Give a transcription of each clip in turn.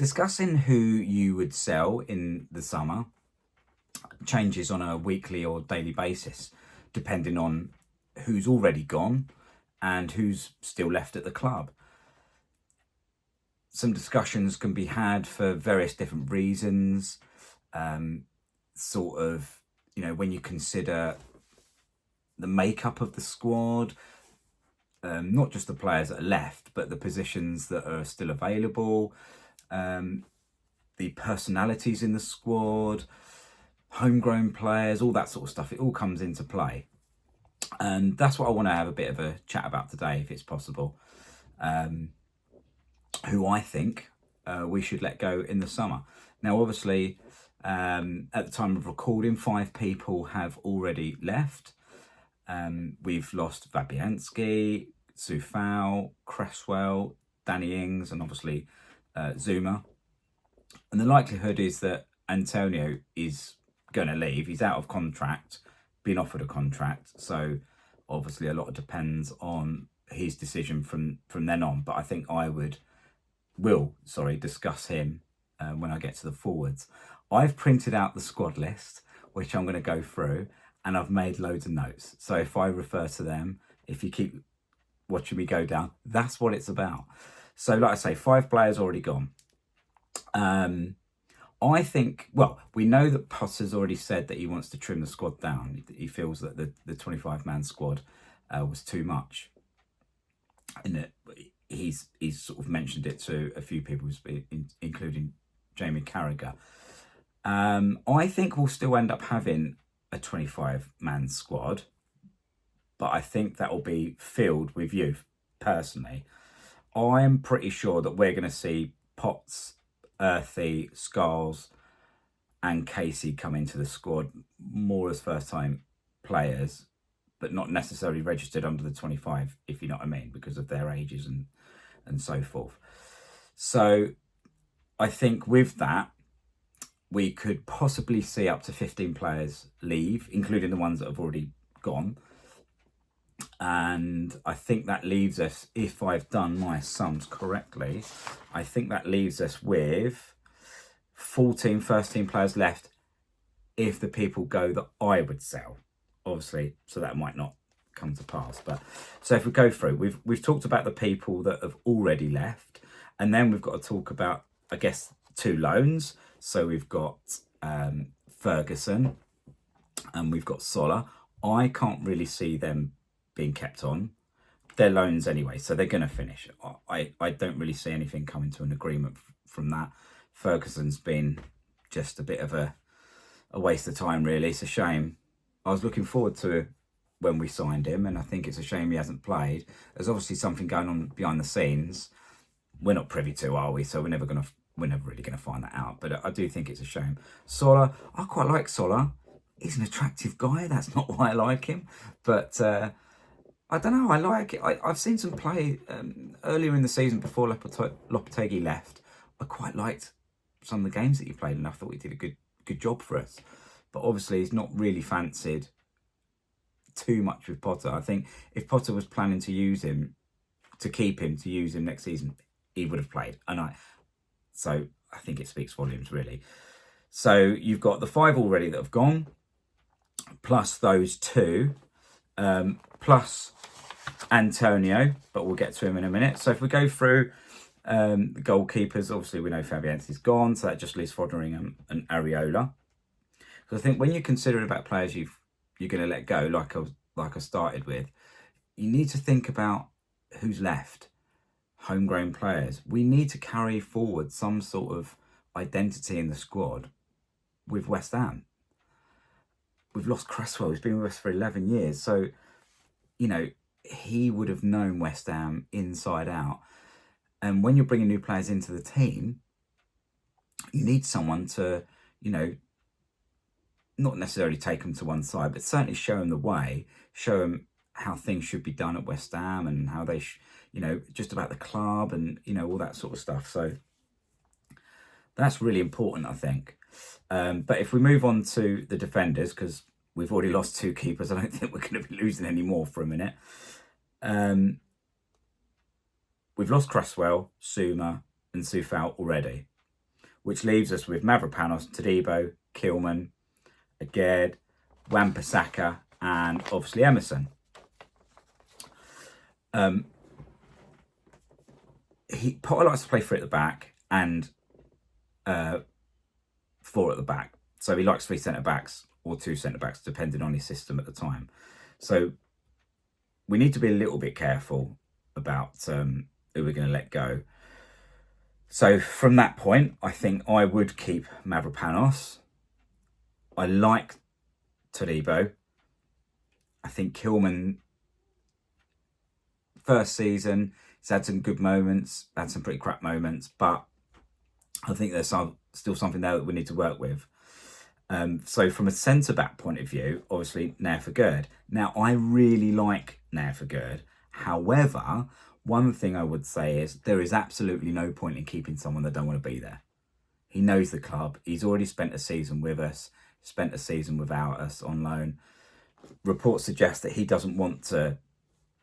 Discussing who you would sell in the summer changes on a weekly or daily basis, depending on who's already gone and who's still left at the club. Some discussions can be had for various different reasons, when you consider the makeup of the squad, not just the players that are left, but the positions that are still available, the personalities in the squad, homegrown players, all that sort of stuff. It all comes into play. And that's what I want to have a bit of a chat about today, if it's possible. Who I think we should let go in the summer. Now, obviously, at the time of recording, 5 people have already left. We've lost Fabianski, Soufal, Cresswell, Danny Ings, and obviously Zuma. And the likelihood is that Antonio is going to leave. He's out of contract, been offered a contract. So obviously a lot depends on his decision from then on. But I think I will discuss him when I get to the forwards. I've printed out the squad list, which I'm going to go through, and I've made loads of notes. So if I refer to them, if you keep watching me go down, that's what it's about. So like I say, 5 players already gone. I think, we know that Potter's already said that he wants to trim the squad down. He feels that the 25-man squad was too much. And he's sort of mentioned it to a few people, including Jamie Carragher. I think we'll still end up having a 25-man squad, but I think that will be filled with youth, personally. I'm pretty sure that we're going to see Potts, Earthy, Scarles and Casey come into the squad more as first-time players, but not necessarily registered under the 25, if you know what I mean, because of their ages and so forth. So I think with that, we could possibly see up to 15 players leave, including the ones that have already gone. And I think that leaves us, if I've done my sums correctly, I think that leaves us with 14 first-team players left if the people go that I would sell, obviously. So that might not come to pass. But so if we go through, we've talked about the people that have already left, and then we've got to talk about, I guess, 2 loans. So we've got Ferguson and we've got Sola. I can't really see them being kept on. They're loans anyway, so they're going to finish. I don't really see anything coming to an agreement from that. Ferguson's been just a bit of a waste of time, really. It's a shame. I was looking forward to when we signed him, and I think it's a shame he hasn't played. There's obviously something going on behind the scenes we're not privy to, are we? So we're never really going to find that out. But I do think it's a shame. Sola, I quite like Sola. He's an attractive guy. That's not why I like him. But I don't know. I like it. I've seen some play earlier in the season before Lopetegui left. I quite liked some of the games that he played, and I thought he did a good job for us. But obviously, he's not really fancied too much with Potter. I think if Potter was planning to use him, to use him next season, he would have played. So I think it speaks volumes, really. So you've got the 5 already that have gone, plus those 2, plus Antonio, but we'll get to him in a minute. So if we go through the goalkeepers, obviously we know Fabianski's gone, so that just leaves Fotheringham and Areola. So I think when you're considering about players you're going to let go, like I started with, you need to think about who's left. Homegrown players. We need to carry forward some sort of identity in the squad with West Ham. We've lost Cresswell. He's been with us for 11 years. So, he would have known West Ham inside out. And when you're bringing new players into the team, you need someone to, not necessarily take them to one side, but certainly show them the way, show them how things should be done at West Ham and how they, just about the club and, all that sort of stuff. So that's really important, I think. But if we move on to the defenders, because we've already lost 2 keepers, I don't think we're going to be losing any more for a minute. We've lost Cresswell, Suma and Soufal already. which leaves us with Mavropanos, Todibo, Kilman, Aged, Wan-Bissaka, and obviously Emerson. Potter likes to play 3 at the back and 4 at the back. So he likes 3 centre-backs or 2 centre-backs, depending on his system at the time. So we need to be a little bit careful about who we're going to let go. So from that point, I think I would keep Mavropanos. I like Todibo. I think Kilman, first season, he's had some good moments, had some pretty crap moments, but I think there's still something there that we need to work with. So from a centre-back point of view, obviously Nair for Gerd. Now, I really like Nair for Gerd. However, one thing I would say is there is absolutely no point in keeping someone that don't want to be there. He knows the club. He's already spent a season with us, spent a season without us on loan. Reports suggest that he doesn't want to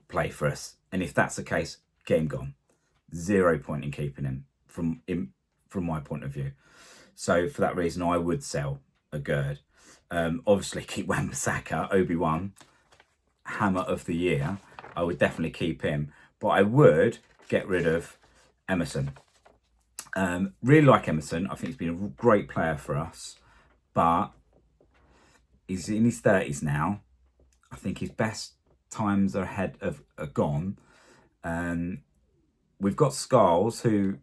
play for us. And if that's the case, game gone. 0 point in keeping him from my point of view. So for that reason, I would sell a Gerd. Obviously, keep Wan-Bissaka, Obi-Wan, hammer of the year. I would definitely keep him. But I would get rid of Emerson. Really like Emerson. I think he's been a great player for us. But he's in his 30s now. I think his best times are gone. We've got Scholes, who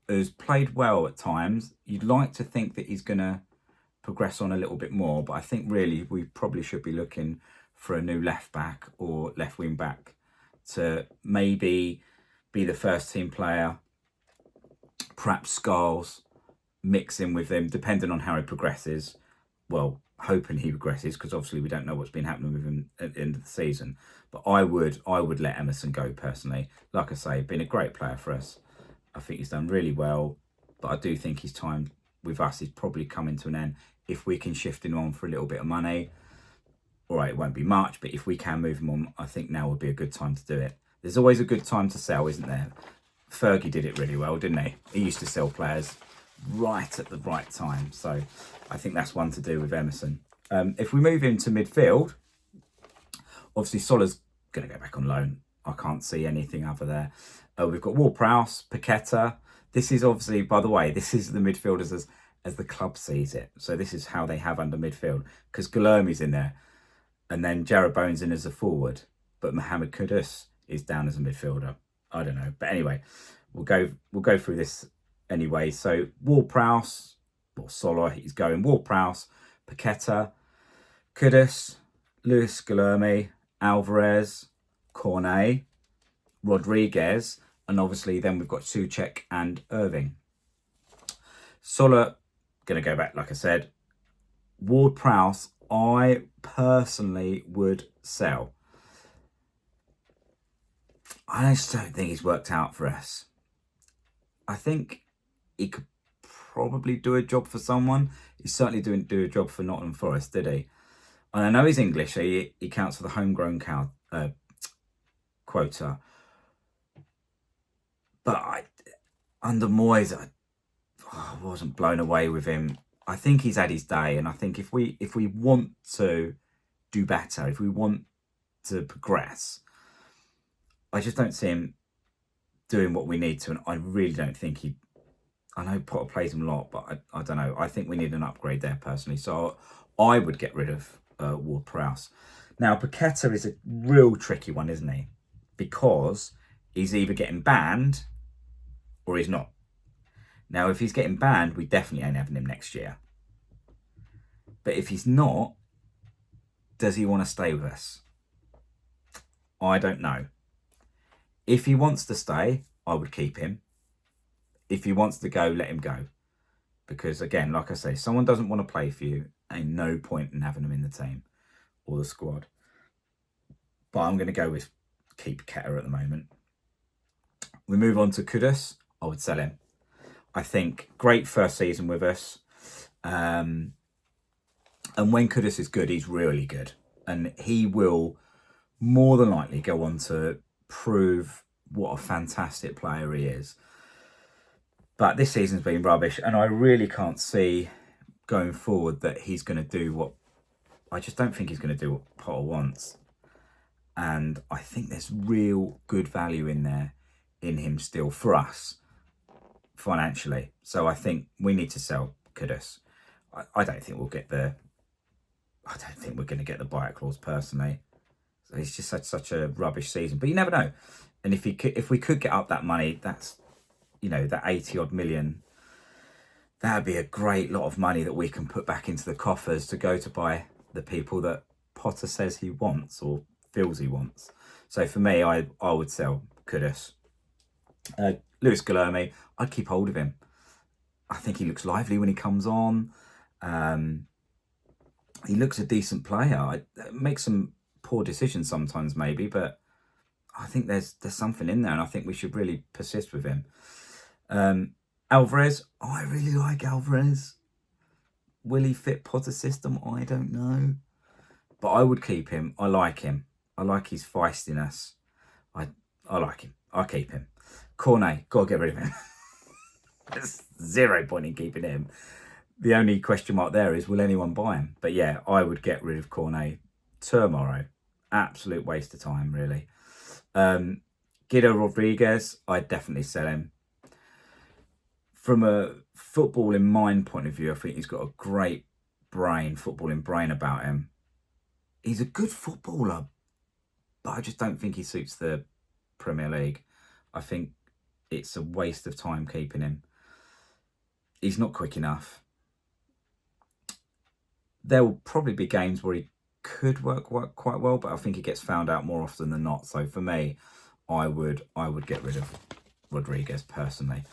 has played well at times. You'd like to think that he's going to progress on a little bit more, but I think really we probably should be looking for a new left back or left wing back to maybe be the first team player. Perhaps Scholes mix in with him, depending on how he progresses. Well, hoping he progresses, because obviously we don't know what's been happening with him at the end of the season. But I would let Emerson go personally. Like I say, been a great player for us. I think he's done really well, but I do think his time with us is probably coming to an end. If we can shift him on for a little bit of money, all right, it won't be much, but if we can move him on, I think now would be a good time to do it. There's always a good time to sell, isn't there? Fergie did it really well, didn't he? He used to sell players right at the right time. So I think that's one to do with Emerson. If we move into midfield, obviously Soller's going to go back on loan. I can't see anything other there. We've got Ward-Prowse, Paqueta. This is obviously, by the way, this is the midfielders as the club sees it. So this is how they have under midfield, because Guilherme's in there, and then Jarrod Bowen's in as a forward, but Mohamed Kudus is down as a midfielder. I don't know, but anyway, we'll go through this anyway. So Ward-Prowse, or Soller, he's going Ward-Prowse, Paqueta, Kudus, Luis Guilherme, Alvarez, Cornet, Rodriguez, and obviously then we've got Souček and Irving. Soller, going to go back, like I said. Ward-Prowse, I personally would sell. I just don't think he's worked out for us. I think he could probably do a job for someone. He certainly didn't do a job for Nottingham Forest, did he? And I know he's English, so he counts for the homegrown quota. But under Moyes, I wasn't blown away with him. I think he's had his day, and I think if we want to do better, if we want to progress, I just don't see him doing what we need to, and I really don't think I know Potter plays him a lot, but I don't know. I think we need an upgrade there personally. So I would get rid of Ward-Prowse. Now, Paqueta is a real tricky one, isn't he? Because he's either getting banned or he's not. Now, if he's getting banned, we definitely ain't having him next year. But if he's not, does he want to stay with us? I don't know. If he wants to stay, I would keep him. If he wants to go, let him go. Because again, like I say, if someone doesn't want to play for you, ain't no point in having them in the team or the squad. But I'm going to go with keep Ketter at the moment. We move on to Kudus. I would sell him. I think great first season with us. And when Kudus is good, he's really good. And he will more than likely go on to prove what a fantastic player he is. But this season's been rubbish, and I really can't see going forward that he's going to do what... I just don't think he's going to do what Potter wants. And I think there's real good value in there in him still for us financially. So I think we need to sell Kudus. I don't think we'll get the... I don't think we're going to get the buyout clause personally. So it's just such a rubbish season. But you never know. And if we could get up that money, that's, you know, that 80 odd million, that'd be a great lot of money that we can put back into the coffers to go to buy the people that Potter says he wants or feels he wants. So for me, I would sell Kudus. Lewis Guilherme, I'd keep hold of him. I think he looks lively when he comes on. He looks a decent player. Makes some poor decisions sometimes maybe, but I think there's something in there, and I think we should really persist with him. Alvarez, I really like Alvarez. Will he fit Potter's system? I don't know. But I would keep him. I like him. I like his feistiness. I like him. I'll keep him. Cornet, gotta get rid of him. There's 0 point in keeping him. The only question mark there is, will anyone buy him? But yeah, I would get rid of Cornet tomorrow. Absolute waste of time, really. Guido Rodriguez, I'd definitely sell him. From a footballing mind point of view, I think he's got a great footballing brain about him. He's a good footballer, but I just don't think he suits the Premier League. I think it's a waste of time keeping him. He's not quick enough. There will probably be games where he could work quite well, but I think he gets found out more often than not. So for me, I would get rid of Rodriguez personally.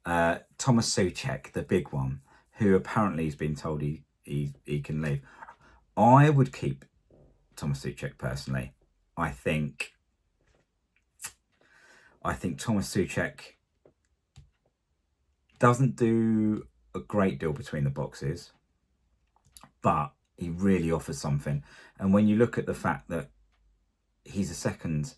Thomas Souček, the big one, who apparently has been told he can leave. I would keep Thomas Souček personally. I think Thomas Souček doesn't do a great deal between the boxes, but he really offers something. And when you look at the fact that he's a second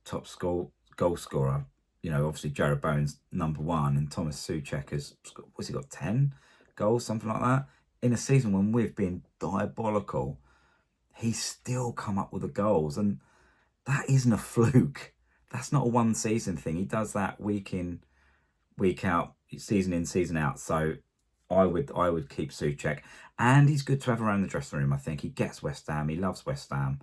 top goal scorer, you know, obviously Jared Bowen's #1 and Thomas Souček has got 10 goals, something like that. In a season when we've been diabolical, he's still come up with the goals, and that isn't a fluke. That's not a one season thing. He does that week in, week out, season in, season out. So I would keep Souček, and he's good to have around the dressing room. I think he gets West Ham. He loves West Ham.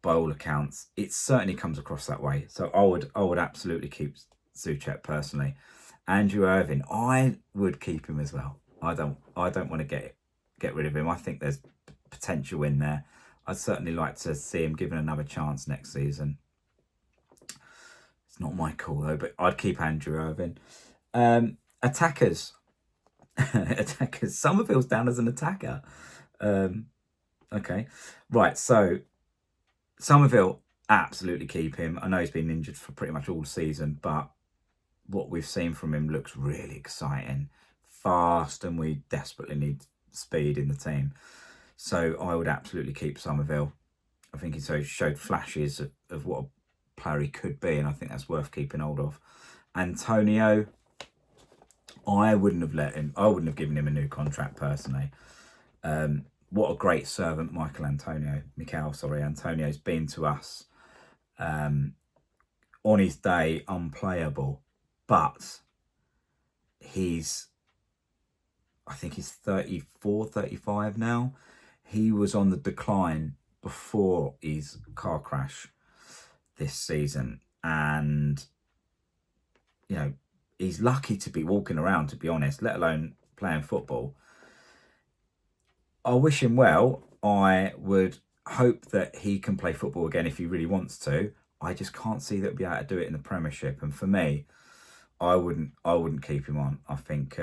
By all accounts, it certainly comes across that way. So I would absolutely keep Souček personally. Andrew Irvine, I would keep him as well. I don't want to get rid of him. I think there's potential in there. I'd certainly like to see him given another chance next season. It's not my call though, but I'd keep Andrew Irvine. Attackers. Attackers. Somerville's down as an attacker. Okay. Right, so Somerville, absolutely keep him. I know he's been injured for pretty much all season, but what we've seen from him looks really exciting. Fast, and we desperately need speed in the team. So I would absolutely keep Somerville. I think he showed flashes of what a player he could be, and I think that's worth keeping hold of. Antonio, I wouldn't have given him a new contract personally. What a great servant Antonio's been to us. On his day, unplayable, but I think he's 34, 35 now. He was on the decline before his car crash this season, and you know, he's lucky to be walking around, to be honest, let alone playing football. I wish him well. I would hope that he can play football again if he really wants to. I just can't see that he'll be able to do it in the Premiership. And for me, I wouldn't keep him on. I think,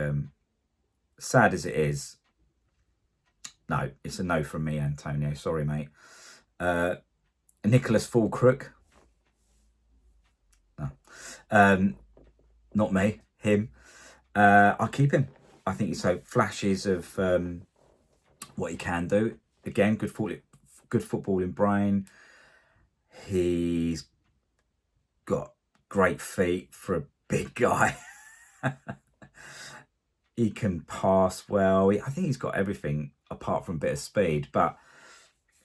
sad as it is, no, it's a no from me, Antonio. Sorry, mate. Nicholas Fulcrook. No. Not me, him. I'll keep him. I think he showed flashes of what he can do. Again, good footballing brain. He's got great feet for a big guy. He can pass well. I think he's got everything apart from a bit of speed. But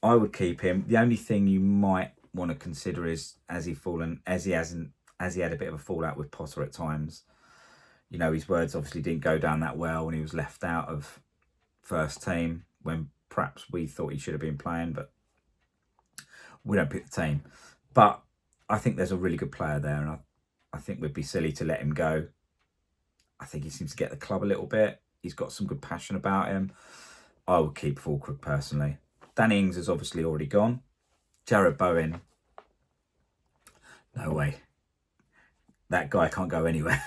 I would keep him. The only thing you might want to consider is, has he fallen, as he had a bit of a fallout with Potter at times. You know, his words obviously didn't go down that well when he was left out of first team, when perhaps we thought he should have been playing, but we don't pick the team. But I think there's a really good player there, and I think we'd be silly to let him go. I think he seems to get the club a little bit. He's got some good passion about him. I would keep Fulkrug personally. Danny Ings is obviously already gone. Jared Bowen, no way. That guy can't go anywhere.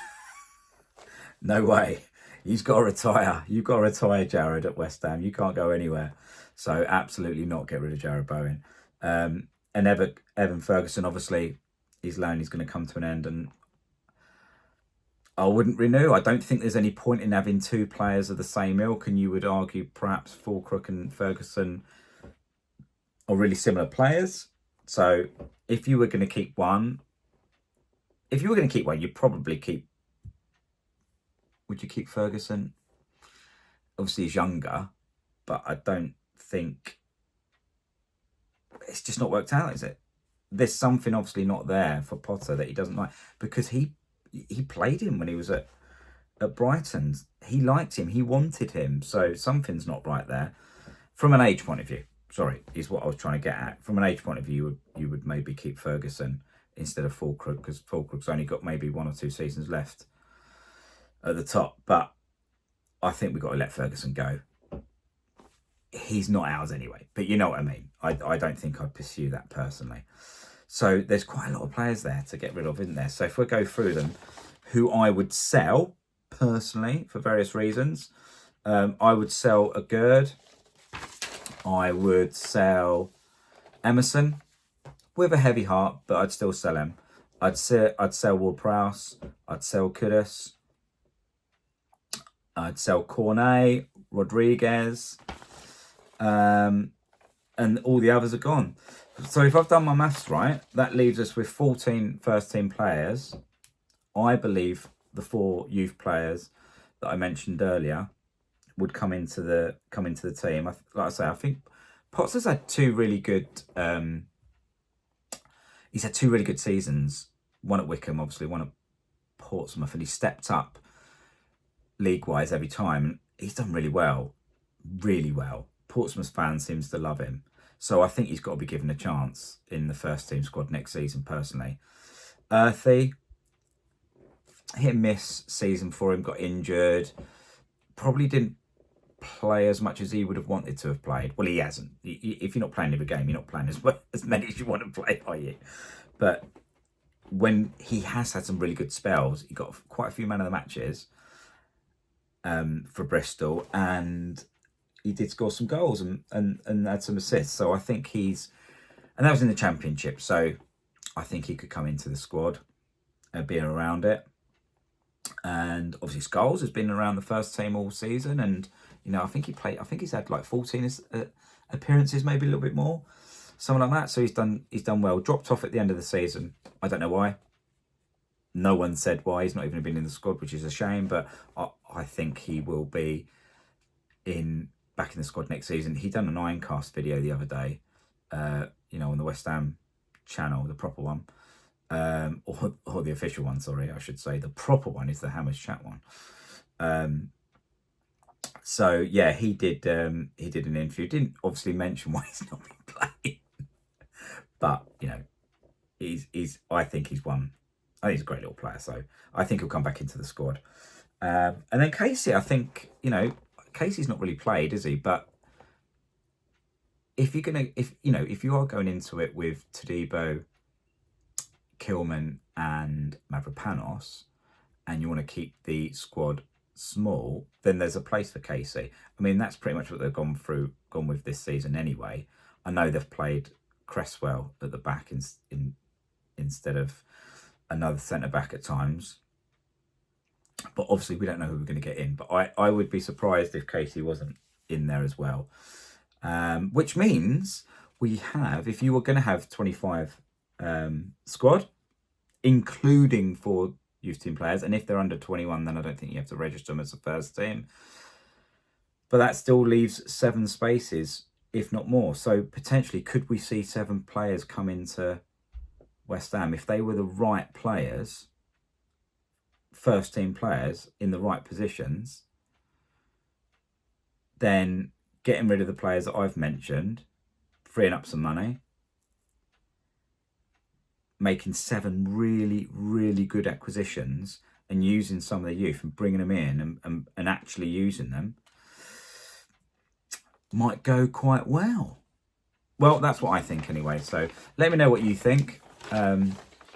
No way. He's got to retire. You've got to retire, Jared, at West Ham. You can't go anywhere. So absolutely not get rid of Jared Bowen. And Evan Ferguson, obviously, his loan is going to come to an end, and I wouldn't renew. I don't think there's any point in having two players of the same ilk, and you would argue perhaps Fulkrug and Ferguson are really similar players. So if you were going to keep one, you'd probably keep. Would you keep Ferguson? Obviously, he's younger, but I don't think it's just not worked out, is it? There's something obviously not there for Potter that he doesn't like, because he played him when he was at Brighton. He liked him. He wanted him. So something's not right there. From an age point of view, sorry, is what I was trying to get at. From an age point of view, you would maybe keep Ferguson instead of Fulkrug, because Fulkrug's only got maybe 1 or 2 seasons left at the top. But I think we've got to let Ferguson go. He's not ours anyway, but you know what I mean. I don't think I'd pursue that personally. So there's quite a lot of players there to get rid of, isn't there? So if we go through them, who I would sell personally for various reasons, I would sell a Gerd. I would sell Emerson with a heavy heart, but I'd still sell him. I'd sell Ward-Prowse. I'd sell Kudus. I'd sell Cornet, Rodriguez, and all the others are gone. So if I've done my maths right, that leaves us with 14 first-team players. I believe the 4 youth players that I mentioned earlier would come into the team. Like I say, I think Potter's had 2 really good. He's had 2 really good seasons. One at Wickham, obviously, one at Portsmouth, and he stepped up league-wise every time. He's done really well, really well. Portsmouth fans seems to love him. So I think he's got to be given a chance in the first-team squad next season, personally. Earthy, hit and miss season for him, got injured. Probably didn't play as much as he would have wanted to have played. Well, he hasn't. If you're not playing every game, you're not playing as many as you want to play, are you? But when he has had some really good spells, he got quite a few man of the matches for Bristol, and he did score some goals and had some assists. So I think and that was in the Championship. So I think he could come into the squad and being around it. And obviously Scholes has been around the first team all season, and you know, I think he's had like 14 appearances, maybe a little bit more, something like that. So he's done well. Dropped off at the end of the season. I don't know why. No one said why. He's not even been in the squad, which is a shame. But I think he will be back in the squad next season. He done an Ironcast video the other day, on the West Ham channel, the proper one. Or the official one, sorry, I should say. The proper one is the Hammers Chat one. So yeah, he did an interview. Didn't obviously mention why he's not been playing, but you know, I think he's a great little player, so I think he'll come back into the squad. And then Casey, I think, Casey's not really played, is he? But if you are going into it with Todibo, Kilman and Mavropanos, and you want to keep the squad small, then there's a place for Casey. I mean, that's pretty much what they've gone with this season anyway. I know they've played Cresswell at the back instead of another centre-back at times. But obviously we don't know who we're going to get in. But I would be surprised if Casey wasn't in there as well. Which means we have, if you were going to have 25 squad, including for youth team players. And if they're under 21, then I don't think you have to register them as a first team. But that still leaves 7 spaces, if not more. So potentially, could we see 7 players come into West Ham if they were the right players, first team players in the right positions? Then getting rid of the players that I've mentioned, freeing up some money, making 7 really, really good acquisitions and using some of the youth and bringing them in and actually using them might go quite well. Well, that's what I think anyway. So let me know what you think.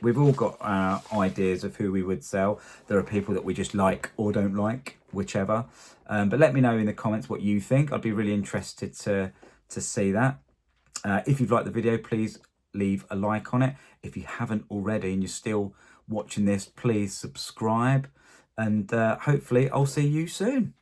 We've all got our ideas of who we would sell. There are people that we just like or don't like, whichever. But let me know in the comments what you think. I'd be really interested to see that. If you've liked the video, please leave a like on it. If you haven't already and you're still watching this, please subscribe. And hopefully I'll see you soon.